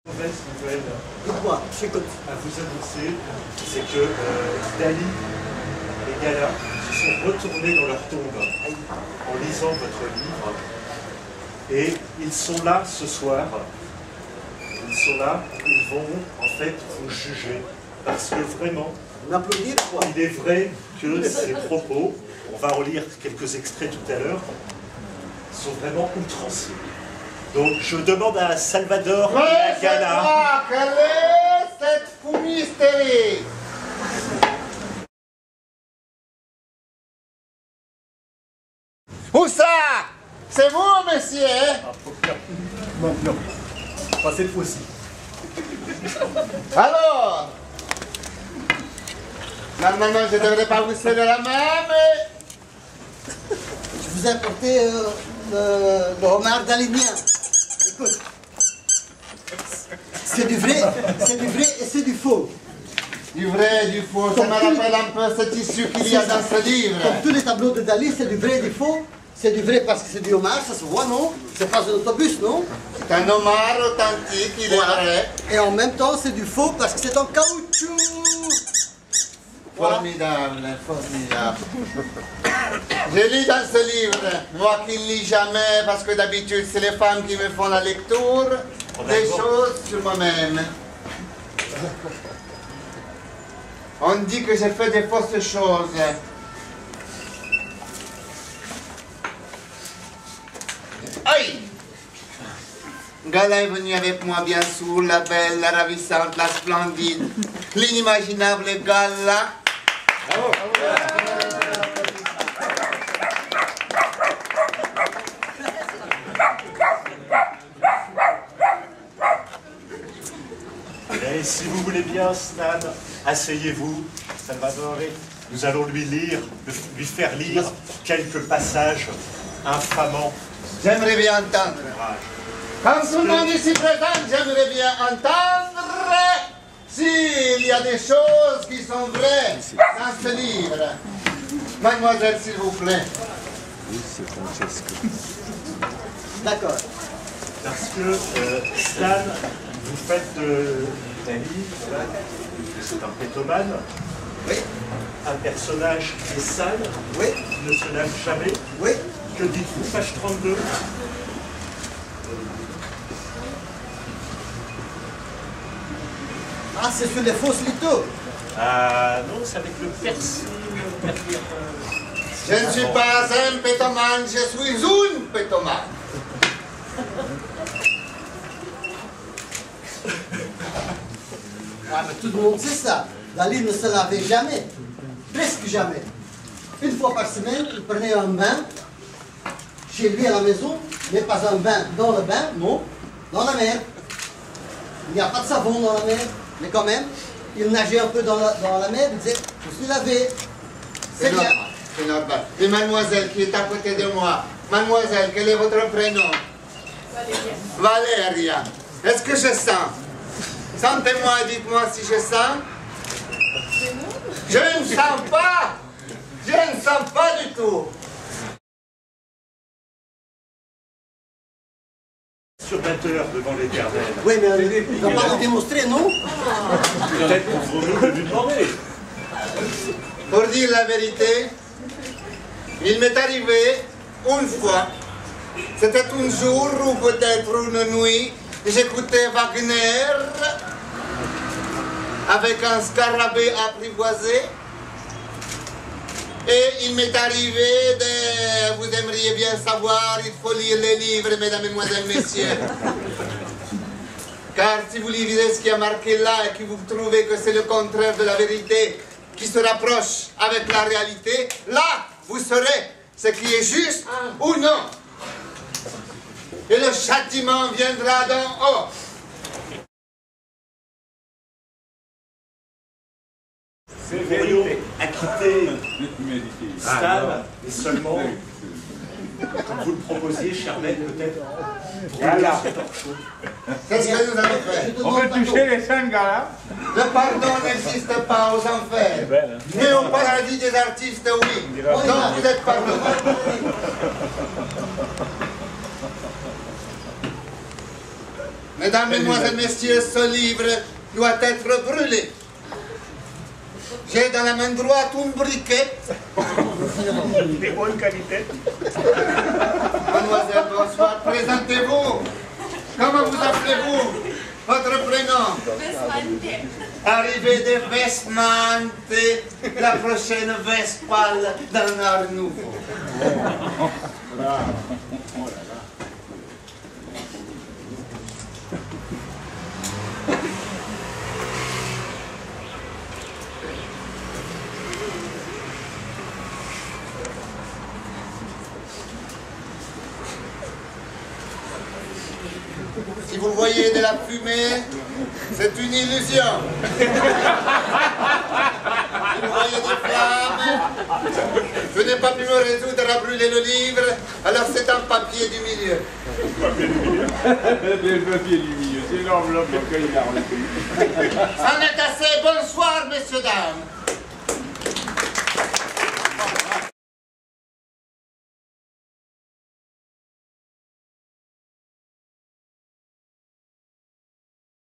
Mauvaise nouvelle Dites-moi, j'écoute. à vous annoncer, c'est que Dali et Gala se sont retournés dans leur tombe en lisant votre livre. Et ils sont là ce soir. Ils sont là, ils vont en fait vous juger. Parce que vraiment, M'applaudir quoi? il est vrai que ces propos, on va relire quelques extraits tout à l'heure, sont vraiment outranciers. Donc je demande à Salvador et à Gala. Quelle est cette fumisterie? Où ça? C'est vous, monsieur? Non, non, pas cette fois-ci. Alors? Normalement, je ne devrais pas vous serrer la main, mais... Je vous ai apporté le homard dalinien. Écoute. C'est du vrai et c'est du faux. Du vrai et du faux, ça me rappelle un peu ce tissu qu'il y a dans ce livre. Comme tous les tableaux de Dali, c'est du vrai et du faux. C'est du vrai parce que c'est du homard, ça se voit, non? C'est pas un autobus, non? C'est un homard authentique, il est vrai. Et en même temps, c'est du faux parce que c'est en caoutchouc. Voilà. Formidable, formidable. J'ai lu dans ce livre, moi qui ne lis jamais, parce que d'habitude c'est les femmes qui me font la lecture, des choses sur moi-même. On dit que j'ai fait des fausses choses. Aïe! Gala est venue avec moi, bien sûr, la belle, la ravissante, la splendide, l'inimaginable Gala. Bravo! Et si vous voulez bien, Stan, asseyez-vous, Salvador. Nous allons lui faire lire quelques passages infamants. J'aimerais bien entendre. Quand tout le monde ici présent, j'aimerais bien entendre s'il y a des choses qui sont vraies dans ce livre. Mademoiselle, s'il vous plaît. Oui, c'est Francesco. D'accord. Parce que Stan, vous faites de Dali, c'est un pétomane, Oui, un personnage qui est sale, oui, qui ne se lave jamais. oui. Que dites-vous, page 32? Ah, c'est sur les fausses lithos. Ah non, c'est avec le persil. Je ne suis pas un pétomane, je suis une pétomane. Ah, mais tout le monde sait ça. Dali ne se lavait jamais. Presque jamais. Une fois par semaine, il prenait un bain chez lui à la maison, mais pas un bain dans le bain, non, dans la mer. Il n'y a pas de savon dans la mer, mais quand même, il nageait un peu dans la mer, il disait, je suis lavé. C'est bien. Normal, c'est normal. Et mademoiselle qui est à côté de moi, mademoiselle, quel est votre prénom? Valéria. Valéria. Est-ce que je sens? Sentez-moi, dites-moi si je sens. Je ne sens pas. Je ne sens pas du tout. Surnateur devant l'éternel. Oui, mais il ne va pas le démontrer, non? Peut-être qu'on vaut mieux lui demander. Pour dire la vérité, il m'est arrivé une fois, c'était un jour ou peut-être une nuit, j'écoutais Wagner avec un scarabée apprivoisé. Et il m'est arrivé de... Vous aimeriez bien savoir, il faut lire les livres, mesdames, mesdemoiselles, messieurs. Car si vous lisez ce qui est marqué là et que vous trouvez que c'est le contraire de la vérité, qui se rapproche avec la réalité, là, vous saurez ce qui est juste ou non. Et le châtiment viendra d'en haut. Nous pourrions acquitter Stan, et seulement, comme vous le proposiez, Charlotte, peut-être. Voilà. Qu'est-ce que nous allons faire? On peut toucher les cinq gars Le pardon n'existe pas aux enfers, mais au paradis des artistes, oui. Donc vous êtes pardonné. Mesdames, Mesdemoiselles, Messieurs, ce livre doit être brûlé. J'ai dans la main droite un briquet. De bonne qualité. Mademoiselle, bonsoir. Présentez-vous. Comment vous appelez-vous? Votre prénom? Vesmante. Arrivée de Vesmante, la prochaine Vespale dans l'art nouveau. Si vous voyez de la fumée, c'est une illusion. Si vous voyez des flammes, je n'ai pas pu me résoudre à brûler le livre, alors c'est un papier du milieu. Le papier du milieu, c'est l'enveloppe qu'il a reçu. Ça en est assez. Bonsoir, messieurs, dames.